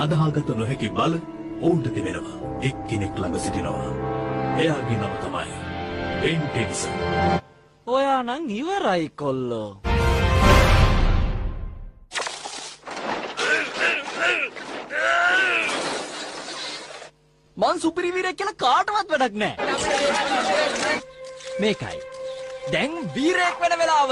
අදාහගත නොහැකි බල ඔවුන්ට තිබෙනවා. එක්කෙනෙක් ළඟ සිටිනවා. එයාගේ නම තමයි බෙන් ටෙනිසන්. ඔයා නම් ඉවරයි කොල්ලෝ. මං සුපිරිවීරයෙක් කියලා කාටවත් වැඩක් නැහැ. මේකයි. දැන් වීරයෙක් වෙන වෙලාව.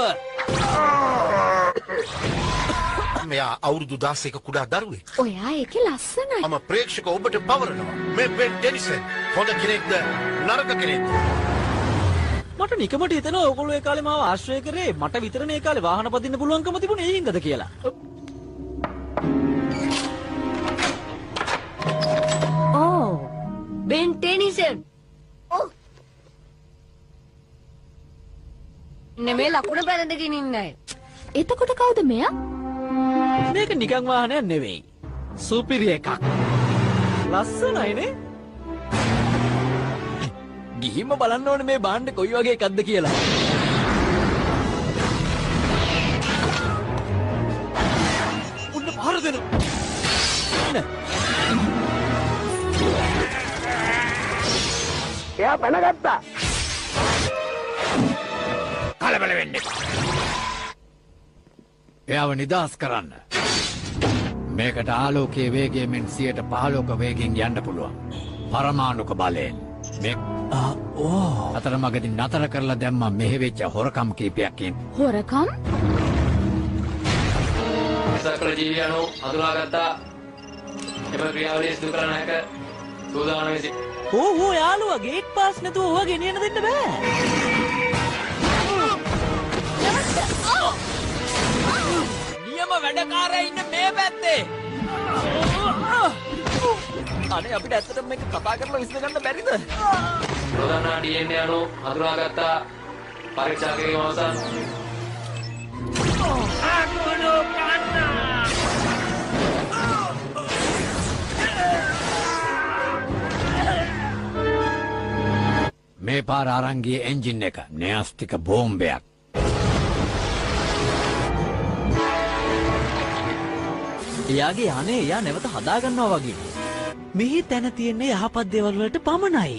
මෙයා අවුරුදු 16ක කුඩා දරුවෙක්. ඔයා ඒකේ ලස්සනයි. මම ප්‍රේක්ෂක ඔබට පවරනවා. මේ බෙන් ටෙනිසන් හොඳ කෙනෙක්ද නරක කෙනෙක්ද? මට නිකමට හිතෙනවා ඔයගොල්ලෝ ඒ කාලේ මාව ආශ්‍රය කරේ මට විතරනේ ඒ කාලේ වාහන පදින්න පුළුවන්කම තිබුණේ ඒ හින්දාද කියලා. ඕ බෙන් ටෙනිසන්. ඔව්. නෙමෙයි ලකුණ බැලඳගෙන ඉන්නයි. එතකොට කවුද මෙයා? මේක නිකන් වාහනයක් නෙවෙයි. සුපිරි එකක්. ලස්සනයිනේ. ගිහින්ම බලන්න ඕනේ මේ බාණ්ඩේ කොයි වගේ එකක්ද කියලා. උන්න පාර දෙනු. එයා පැනගත්තා. කලබල වෙන්න එපා. එයාව නිදහස් කරන්න. මේකට ආලෝකයේ වේගයෙන් 115ක වේගෙන් යන්න පුළුවන්. පරමාණුක බලයෙන්. මේ අතරමඟදී නතර කරලා දැම්මා මෙහෙ වෙච්ච හොරකම් කීපයකින්. හොරකම්? සකල ජීවියන්ෝ හඳුනාගත්තා. එම ක්‍රියාවලිය සිදු කරන්න හැක සූදානම් වෙසි. ඕ යාළුවා ගේට් පාස් නැතුව ඔවා ගෙනියන්න දෙන්න බෑ. නියම වැඩකාරයා ඉන්න මේ පැත්තේ. අනේ අපිට ඇත්තටම මේක කතා කරලා විසඳ ගන්න බැරිද? ප්‍රධාන DNA අණු හඳුනාගත්තා. පරීක්ෂා කිරීම අවසන්. මේ පාර අරන් ගියේ එන්ජින් එක න්‍යෂ්ටික බෝම්බයක්. එයාගේ යන්නේ එයා නැවත හදා ගන්නවා වගේ. මෙහි තැන තියෙන්නේ යහපත් දේවල් වලට පමණයි.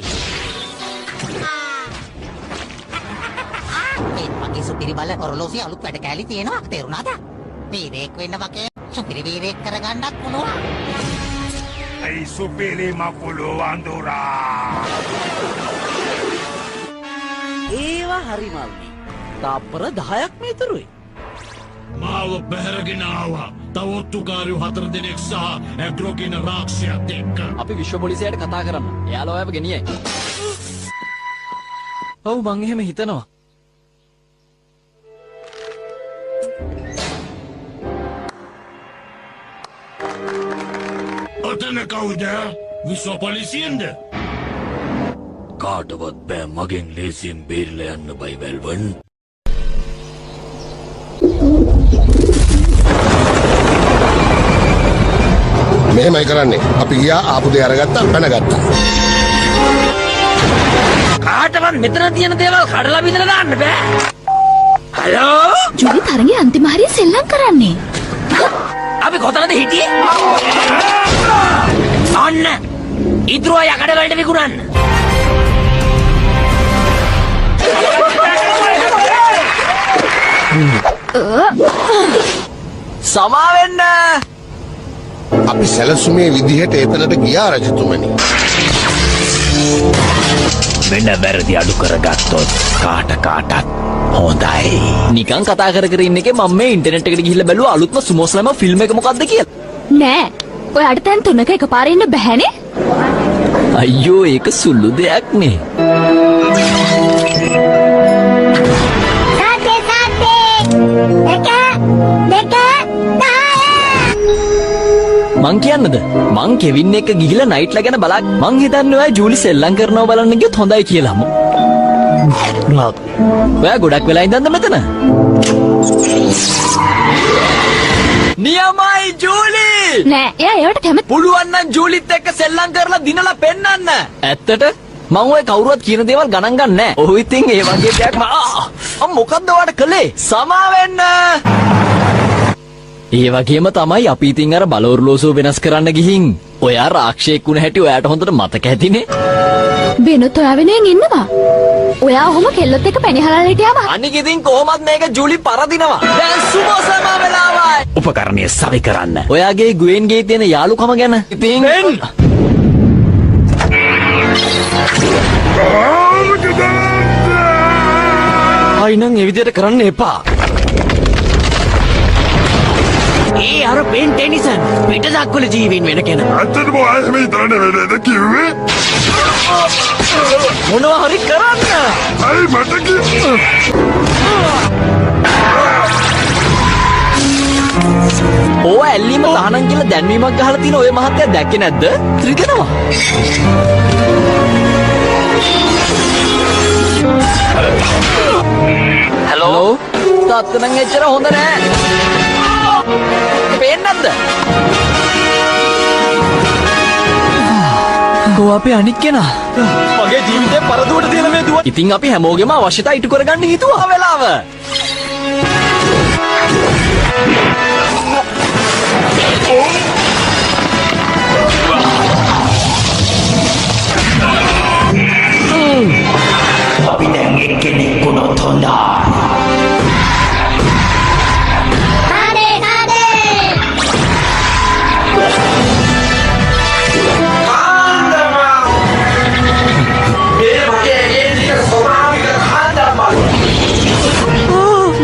ඒත් මගේ සුපිරි බල ඔරලෝසිය අලුත් වැඩ කැලි තියෙනවා තේරුණාද? වීරයෙක් වෙන්න වගේ සුපිරි වීරයෙක් කරගන්නත් පුළුවන්. ඇයි සුපිරි මකුළු වඳුරා. ඒවා හරි මල්ලි. තප්පර 10ක් මේතරුයි. මාව පැහැරගෙන ආවා. තව ඔත්තුකාරයෝ 4 දෙනෙක් සහ ඇග්‍රෝ කියන රාක්ෂසයත් එක්ක. අපි විශ්ව පොලිසියට කතා කරන්න. එයාලා ඔයව ගෙනියයි. ඔව් මං එහෙම හිතනවා. ඔතන කවුද? විශ්ව පොලිසියෙන්ද? කාටවත් බෑ මගෙන් ලේසියෙන් බේරිලා යන්න බයි වැල්වන්. මෙහෙමයි කරන්නේ. අපි ගියා ආපු දේ අරගත්තා පැනගත්තා. කාටවත් මෙතන තියෙන දේවල් කඩලා බිඳලා දාන්න බෑ. හලෝ? ජුලි තරගේ අන්තිම හරිය සෙල්ලම් කරන්නේ. අපි කොතනද හිටියේ? අන්න! ඉතුරු යකඩ වලට විකුණන්න. සමාවෙන්න! අපි සැලසුමේ විදිහට එතනට ගියා රජතුමනි. වෙන වැරදි අඩු කරගත්තොත් කාටත් හොඳයි. නිකන් කතා කර කර ඉන්න එකේ මම මේ ඉන්ටර්නෙට් එකට ගිහිල්ලා බැලුවා අලුත්ම සුමෝ ස්ලෑම ෆිල්ම් එක මොකක්ද කියලා. නෑ. ඔයාට දැන් තුනක එකපාරේ ඉන්න බැහැනේ. අයියෝ ඒක සුළු දෙයක් නේ. මං කියන්නද මං කෙවින් එක ගිහිල්ලා නයිට්ලා ගැන බලක් මං හිතන්නේ ඔයා ජූලි සෙල්ලම් කරනවා බලන්න ගියොත් හොඳයි කියලා. ඔයා ගොඩක් වෙලා ඉඳන්ද මෙතන? නියමයි ජූලි! නෑ එයා ඒවට කැමති. පුළුවන් නම් ජූලිත් එක්ක සෙල්ලම් කරලා දිනලා පෙන්නන්න. ඇත්තට මං ඔය කවුරුවත් කියන දේවල් ගණන් ගන්න නෑ. ඔහු ඉතින් ඒ වගේ දෙයක් මොකද්ද ඔයාට කළේ? සමාවෙන්න! ඒ වගේම තමයි අපි ඉතින් අර බලවර්ලෝසුව වෙනස් කරන්න ගිහින් ඔයා රාක්ෂයෙක් වුණ හැටි ඔයාට හොඳට මතක ඇතිනේ. වෙනත් ඔයා වෙනුවෙන් ඉන්නවා. ඔයා ඔහොම කෙල්ලොත් එක්ක පැණිහලලා හිටියාම අනික ඉතින් කොහොමත් මේක ජූලි පරදිනවා. දැන් සුමෝසම වෙලාවයි. උපකරණය සවි කරන්න. ඔයාගේ ගුවෙන්ගේ තියෙන යාළුකම ගැන ඉතින් අයිනම් ඒ විදිහට කරන්න එපා. ඒ අර බෙන් ටෙනිසන් පිට දක්වල ජීවීන් වෙන කෙනා. ඇත්තටම ආයෙම හිතන්න වෙන්නද කිව්වේ? මොනවා හරි කරන්න. අයි මට කිව්වේ. ඕව ඇල්ලීම තහනම් කියලා දැන්වීමක් ගහලා තියෙන ඔය මහත්තයා දැක්කේ නැද්ද? ත්‍රිකනවා. හලෝ. තාත්තා නම් එච්චර හොඳ නෑ. පේන්නේ නැද්ද? කෝ අපේ අනික් කෙනා. මගේ ජීවිතේ පරදුවට තියෙන මේ දුව. ඉතින් අපි හැමෝගෙම අවශ්‍යතා ඉටු කරගන්න හිතුවා වෙලාව. අපි දැන් එක්කෙනෙක් වුණොත් හොඳයි.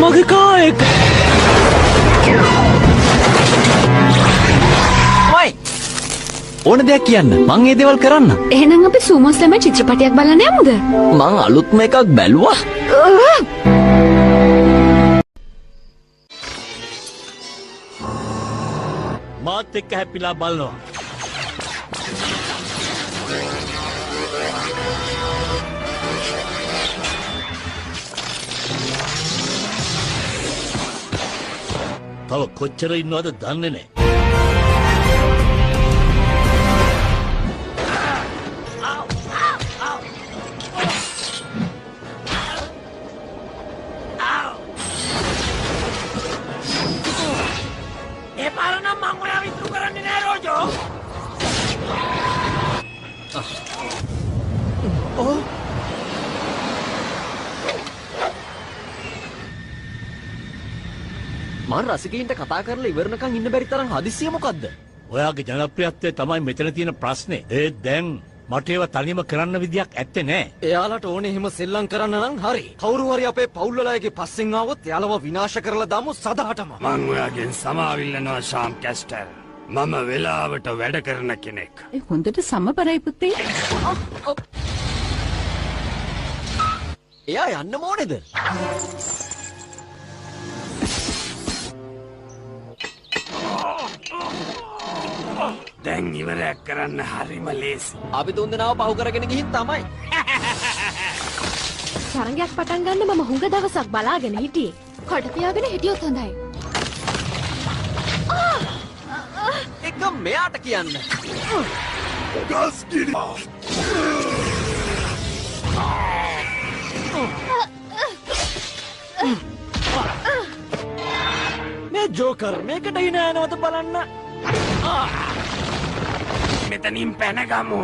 මගේ කායෙක්. මයි ඕන දෙයක් කියන්න. මං ඒ දේවල් කරන්න. එහෙනම් අපි සූමෝස් ළමයි චිත්‍රපටයක් බලන්න යමුද? මං අලුත්ම එකක් බැලුවා. මාත් එක්ක හැපිලා බලනවා. තව කොච්චර ඉන්නවද දන්නේ නැහැ. ඒ පාර නම් මං ඔයාව ඉතුරු කරන්නේ නෑ රෝජෝ. මං රසිකයින්ට කතා කරලා ඉවරනකන් ඉන්න බැරි තරම් හදිස්සිය මොකද්ද? ඔයාගේ ජනප්‍රියත්වය තමයි මෙතන තියෙන ප්‍රශ්නේ. ඒත් දැන් මට ඒව තනියම කරන්න විදියක් ඇත්තේ නෑ. එයාලට ඕනේ එහෙම සෙල්ලම් කරන්න නම් හරි. කවුරු හරි අපේ පවුල් වලගේ පස්සෙන් ආවොත් එයාලව විනාශ කරලා දාමු සදාටම. මං ඔයාගෙන් සමාවිල්ලනවා ශාම් කැස්ටර්. මම වෙලාවට වැඩ කරන කෙනෙක්. හොඳට සමබරයි පුතේ. එයා යන්න ඕනේද? දැන් ඉවරයක් කරන්න හරිම ලේසි. අපි තුන්දෙනාව පහු කරගෙන ගිහින් තමයි. තරඟයක් පටන් ගන්න මම හුඟ දවසක් බලාගෙන හිටියේ. කොට පියාගෙන හිටියොත් හොඳයි. එක මෙයාට කියන්න. ගස්කිරි. මේ ජෝකර් මේකට hina යනවද බලන්න. මෙතනින් පැනගමු.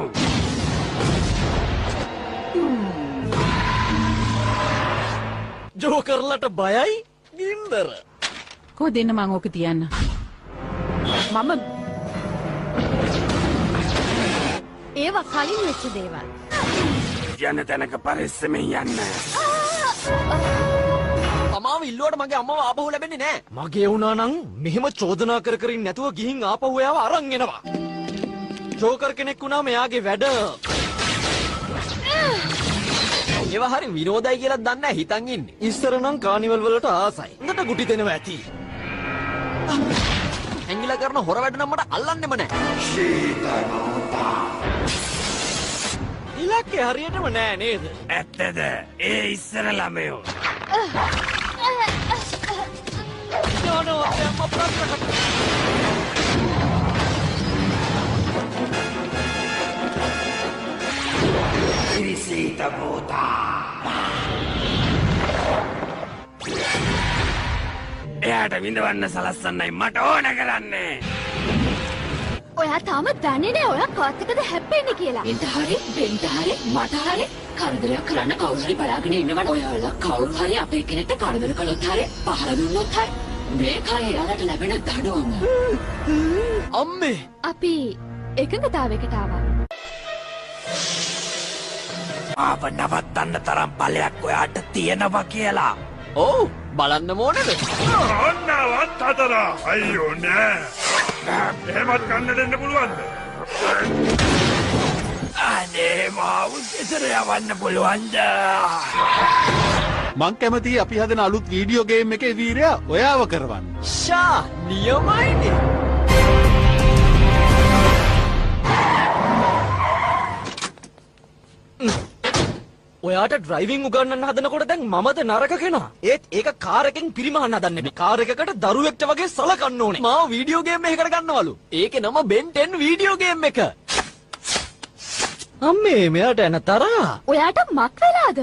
ජෝකර්ලට බයයි ගින්දර. කෝ දෙන්න මං ඕක තියන්න. මම ඒවා කලින් වෙච්ච දේවල්. යන තැනක පරිස්සමෙන් යන්න. තමාව ඉල්ලුවට මගේ අම්මව ආපහු ලැබෙන්නේ නෑ. මගේ වුණා නම් මෙහෙම චෝදනා කර කර ඉන්නේ නැතුව ගිහින් ආපහු එයාව අරන් එනවා. ජෝකර් කෙනෙක් වුණාම එයාගේ වැඩ ඒවා හරි විනෝදයි කියලා දන්නේ නැහැ හිතන් ඉන්නේ. ඉස්සර නම් කානිවල් වලට ආසයි. හොඳට ගුටි දෙනවා ඇති. ඇඟිලා කරන හොර වැඩ නම් මට අල්ලන්නෙම නැහැ. ඉලක්කේ හරියටම නෑ නේද? ඇත්තද? ඒ ඉස්සර ළමයෝ. Irisita bota. එයාට විඳවන්න සලස්සන්නයි මට ඕන කරන්නේ. ඔයා තාමත් දන්නේ නෑ ඔයා කාත්තකද හැප්පෙන්නේ කියලා. එන්ට හරි බෙන්ට හරි මට හරි කරදරයක් කරන්න කවුරු හරි බලාගෙන ඉන්නවට ඔයාලා කවුරු හරි අපේ කෙනෙක්ට කරදර කළොත් හරි පහර දුන්නොත් හරි මේකයි එයාලට ලැබෙන දඩුවම. අම්මේ අපි එකඟතාවයකට ආවා. ආව නවත්තන්න තරම් බලයක් ඔයාට තියෙනවා කියලා. ඔව් බලන්න ඕනේද? ඔන්නවත් අතර අයියෝ නෑ. එහෙමත් කන්න දෙන්න පුළුවන්ද? අනේ මාව ඉතර යවන්න පුළුවන්ද? මං කැමති අපි හදන අලුත් වීඩියෝ ගේම් එකේ වීරයා ඔයාව කරවන්න. ෂා නියමයිනේ. ඔයාට ඩ්‍රයිවිං උගන්නන්න හදනකොට දැන් මමද නරක කෙනා. ඒත් ඒක කාර් එකෙන් පිරිමහන්න හදන්නේ. කාර් එකකට දරුවෙක්ට වගේ සලකන්න ඕනේ. මාව වීඩියෝ ගේම් එකකට ගන්නවලු. ඒකේ නම Ben 10 වීඩියෝ ගේම් එක. අම්මේ මෙයාට එන තරහා. ඔයාට මක් වෙලාද?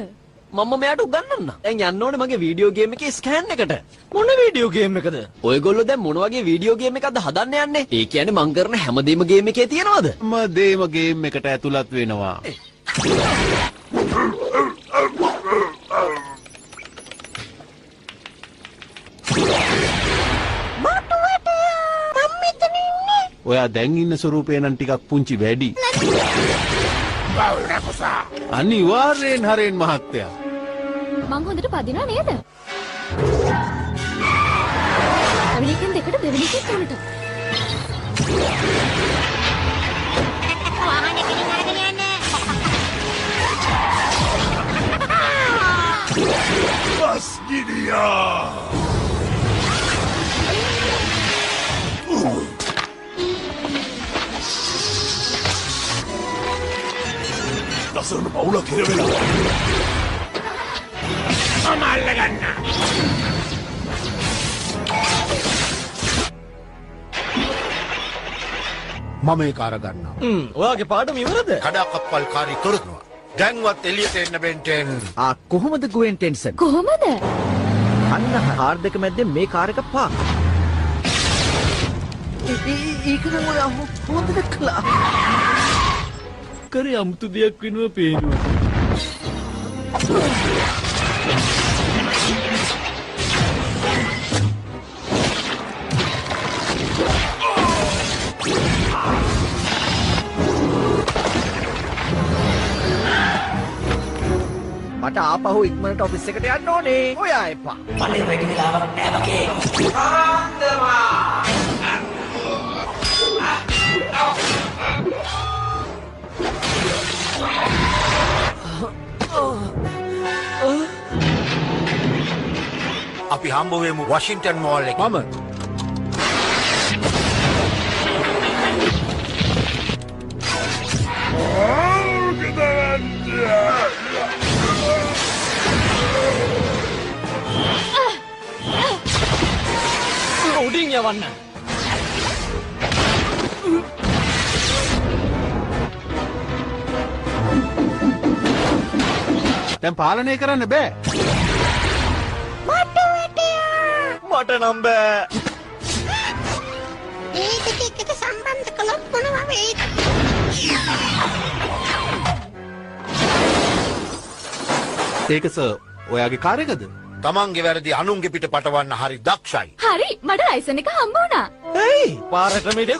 මම මෙයාට උගන්නන්න. දැන් යන්න ඕනේ මගේ වීඩියෝ ගේම් එකේ ස්කෑන් එකට. මොන වීඩියෝ ගේම් එකද? ඔයගොල්ලෝ දැන් මොන වගේ වීඩියෝ ගේම් එකක්ද හදන්න යන්නේ? ඒ කියන්නේ මං කරන හැමදේම ගේම් එකේ තියනවද? හැමදේම ගේම් එකට ඇතුළත් වෙනවා. ඔයා දැන් ඉන්න ස්වරූපේ නම් ටිකක් පුංචි වැඩි. අනිවාර්යෙන් හරෙන් මහත්තයා. මං හොඳට පදිනා නේද? දෙවෙනි එකෙන් දෙකට දෙවෙනි එකෙන් තුනට. වාහනේ පිළිගාගෙන යන්නේ. බස් ගිරියා. ලස්සන පවුලක් හිර වෙලා. මම අල්ලගන්න. මම ඒක අරගන්නවා. ඔයාගේ පාඩම ඉවරද? කඩාකප්පල්කාරී තොරතුරු. දැන්වත් එළියට එන්න බෙන්ටෙන්. කොහොමද ගුවෙන් ටෙන්සන්? කොහොමද? අන්න කාර් දෙක මැද්දේ මේ කාර් එක පාක්. ඒක නම් ඔයා හොඳට කළා. කරේ අමුතු දෙයක් වෙනවා පේනවා. මට ආපහු ඉක්මනට ඔෆිස් එකට යන්න ඕනේ. ඔයා එපා. මලේ වැඩි වෙලාවක් නෑ වගේ. අපි හම්බ වෙමු වොෂින්ටන් මෝල් එකේ. මම උඩින් යවන්න. දැන් පාලනය කරන්න බෑ. මට නම් බෑ. ඒක එක්ක සම්බන්ධ කළොත් මොනවා වෙයිද? ඒක සර් ඔයාගේ කාර් එකද? තමන්ගේ වැරදි අනුන්ගේ පිට පටවන්න හරි දක්ෂයි. හරි මට ලයිසන් එක හම්බ වුණා. ඒයි පාරට මෙඩ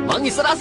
මං ඉස්සරහා